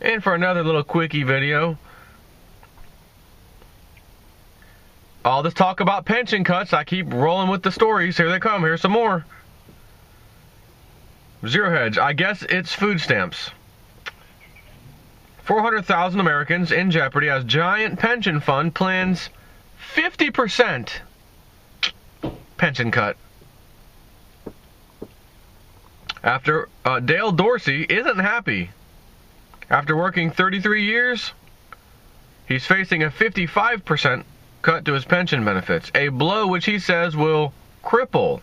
And for another little quickie video, all this talk about pension cuts, I keep rolling with the stories. Here they come. Here's some more. Zero Hedge. I guess it's food stamps. 400,000 Americans in jeopardy as giant pension fund plans 50% pension cut. After Dale Dorsey isn't happy. After working 33 years, he's facing a 55% cut to his pension benefits, a blow which he says will cripple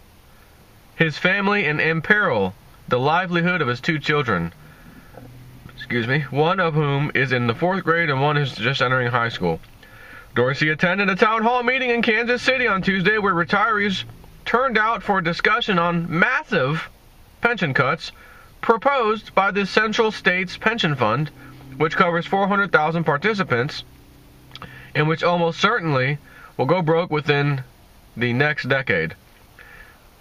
his family and imperil the livelihood of his two children. One of whom is in the 4th grade and one is just entering high school. Dorsey attended a town hall meeting in Kansas City on Tuesday where retirees turned out for a discussion on massive pension cuts proposed by the Central States Pension Fund, which covers 400,000 participants and which almost certainly will go broke within the next decade.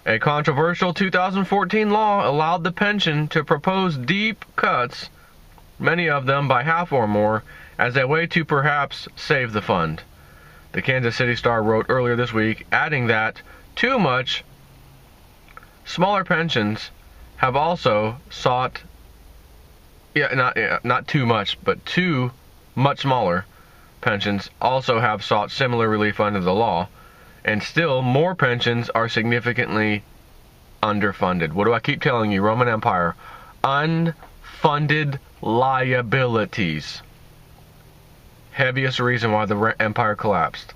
A controversial 2014 law allowed the pension to propose deep cuts, many of them by half or more, as a way to perhaps save the fund. The Kansas City Star wrote earlier this week, adding that too much smaller pensions have also sought, not too much, but too much smaller pensions also have sought similar relief under the law, and still more pensions are significantly underfunded. What do I keep telling you? Roman Empire. Unfunded liabilities. Heaviest reason why the empire collapsed.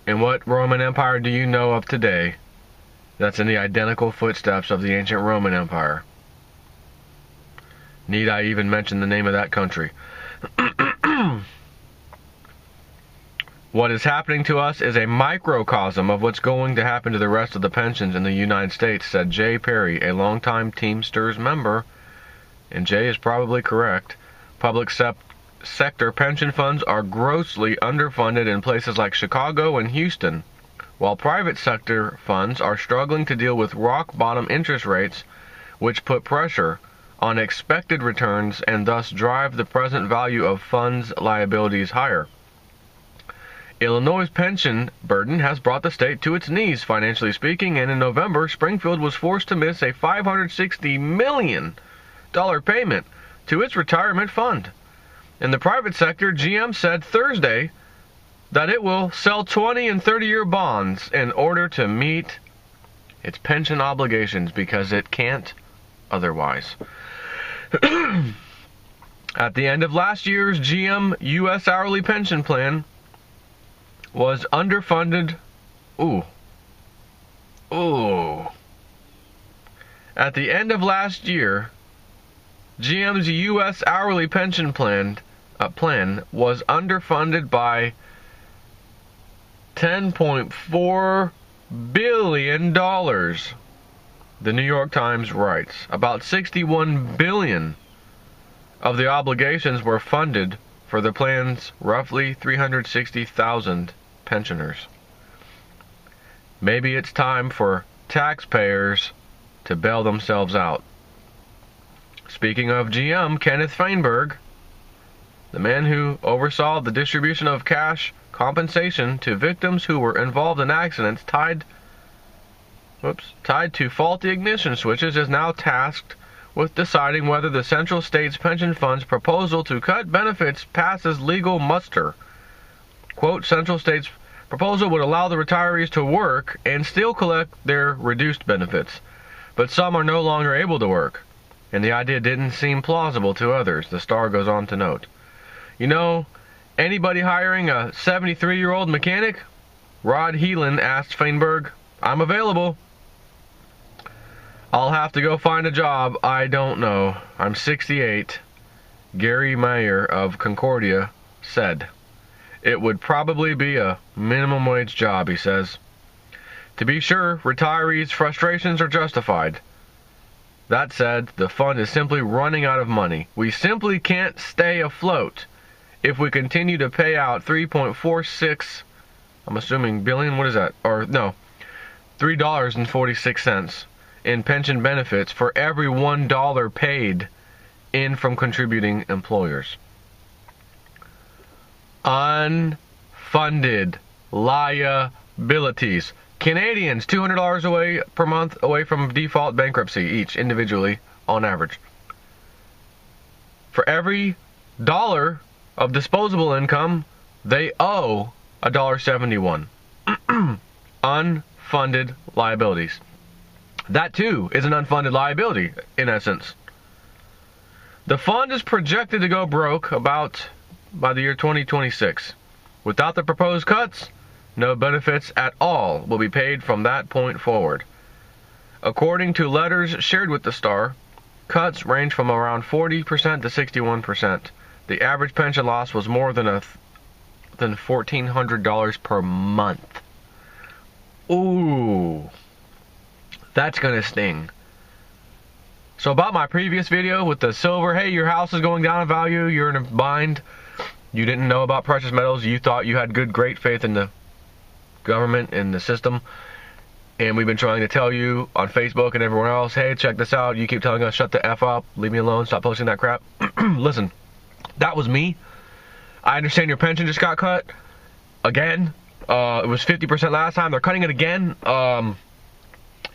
And what Roman Empire do you know of today that's in the identical footsteps of the ancient Roman Empire? Need I even mention the name of that country? What is happening to us is a microcosm of what's going to happen to the rest of the pensions in the United States, said Jay Perry, a longtime Teamsters member. And Jay is probably correct. Public sector pension funds are grossly underfunded in places like Chicago and Houston, while private sector funds are struggling to deal with rock-bottom interest rates, which put pressure on expected returns and thus drive the present value of funds' liabilities higher. Illinois' pension burden has brought the state to its knees, financially speaking, and in November, Springfield was forced to miss a $560 million payment to its retirement fund. In the private sector, GM said Thursday that it will sell 20 and 30-year bonds in order to meet its pension obligations because it can't otherwise. At the end of last year's GM U.S. hourly pension plan was underfunded. At the end of last year, GM's U.S. hourly pension plan was underfunded by $10.4 billion. The New York Times writes, about $61 billion of the obligations were funded for the plan's roughly 360,000 pensioners. Maybe it's time for taxpayers to bail themselves out. Speaking of GM, Kenneth Feinberg, the man who oversaw the distribution of cash compensation to victims who were involved in accidents tied to faulty ignition switches, is now tasked with deciding whether the Central States Pension Fund's proposal to cut benefits passes legal muster. Quote, Central States' proposal would allow the retirees to work and still collect their reduced benefits, but some are no longer able to work, and the idea didn't seem plausible to others, the Star goes on to note. You know, anybody hiring a 73-year-old mechanic? Rod Heelan asked Feinberg. I'm available. I'll have to go find a job. I don't know. I'm 68. Gary Mayer of Concordia said. It would probably be a minimum wage job, he says. To be sure, retirees' frustrations are justified. That said, the fund is simply running out of money. We simply can't stay afloat if we continue to pay out 3.46, I'm assuming billion, what is that? Or no, $3.46 in pension benefits for every $1 paid in from contributing employers. Unfunded liabilities. Canadians, $200 away per month away from default bankruptcy each, individually, on average. For every dollar of disposable income, they owe $1.71. Unfunded liabilities. That too is an unfunded liability, in essence. The fund is projected to go broke about by the year 2026. Without the proposed cuts, no benefits at all will be paid from that point forward. According to letters shared with the Star, cuts range from around 40% to 61%. The average pension loss was more than $1,400 per month. Ooh, that's gonna sting. So about my previous video with the silver, hey, your house is going down in value, you're in a bind, you didn't know about precious metals, you thought you had great faith in the government and the system, and we've been trying to tell you on Facebook and everywhere else, hey, check this out, you keep telling us, shut the F up, leave me alone, stop posting that crap. Listen, that was me. I understand your pension just got cut again. It was 50% last time, they're cutting it again.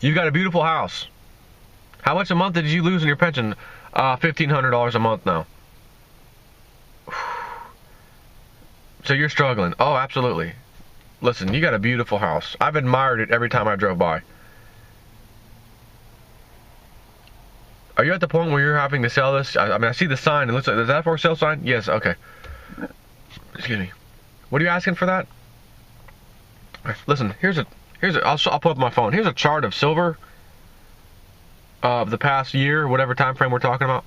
You got a beautiful house. How much a month did you lose in your pension? $1,500 a month now. So you're struggling. Oh, absolutely. Listen, you got a beautiful house. I've admired it every time I drove by. Are you at the point where you're having to sell this? I mean, I see the sign. It looks like, is that for sale sign? Yes, okay. Excuse me. What are you asking for that? Listen, I'll pull up my phone. Here's a chart of silver of the past year, whatever time frame we're talking about.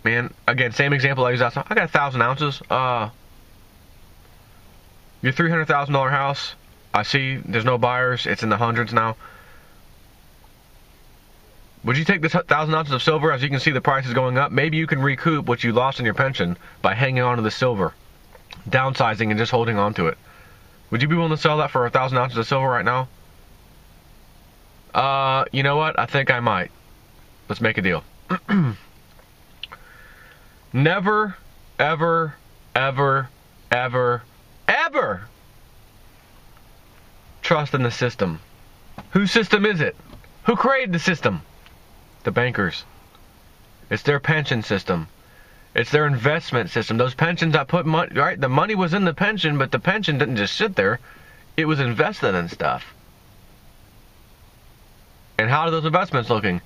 Man, again, same example I used last time. I got 1,000 ounces. Your $300,000 house, I see there's no buyers. It's in the hundreds now. Would you take this 1,000 ounces of silver? As you can see, the price is going up. Maybe you can recoup what you lost in your pension by hanging on to the silver, downsizing and just holding on to it. Would you be willing to sell that for 1,000 ounces of silver right now? You know what? I think I might. Let's make a deal. Never, ever, ever, ever, ever trust in the system. Whose system is it? Who created the system? The bankers. It's their pension system. It's their investment system. Those pensions that put money, right? The money was in the pension, but the pension didn't just sit there. It was invested in stuff. And how are those investments looking?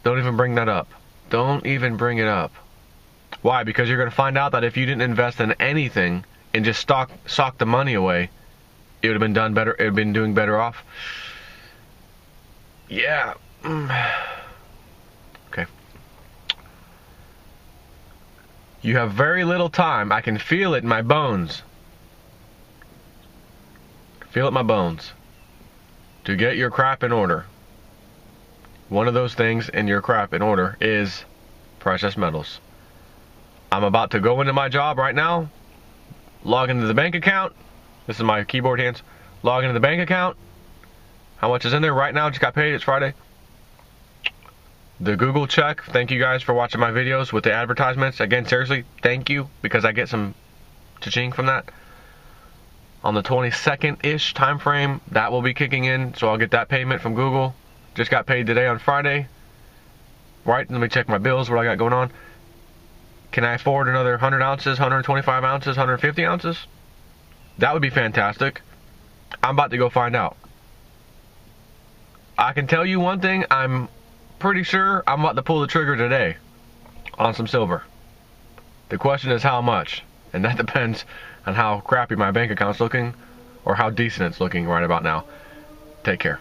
Don't even bring that up. Don't even bring it up. Why? Because you're going to find out that if you didn't invest in anything and just sock the money away, it would have been done better. It would have been doing better off. Yeah. Okay. You have very little time. I can feel it in my bones. Feel it in my bones. To get your crap in order. One of those things in your crap in order is precious metals. I'm about to go into my job right now, log into the bank account. This is my keyboard hands. Log into the bank account. How much is in there right now? Just got paid. It's Friday. The Google check. Thank you guys for watching my videos with the advertisements. Again, seriously, thank you, because I get some cha-ching from that. On the 22nd-ish time frame, that will be kicking in, so I'll get that payment from Google. Just got paid today on Friday. Right, let me check my bills, what I got going on. Can I afford another 100 ounces, 125 ounces, 150 ounces? That would be fantastic. I'm about to go find out. I can tell you one thing, I'm pretty sure I'm about to pull the trigger today on some silver. The question is how much, and that depends on how crappy my bank account's looking or how decent it's looking right about now. Take care.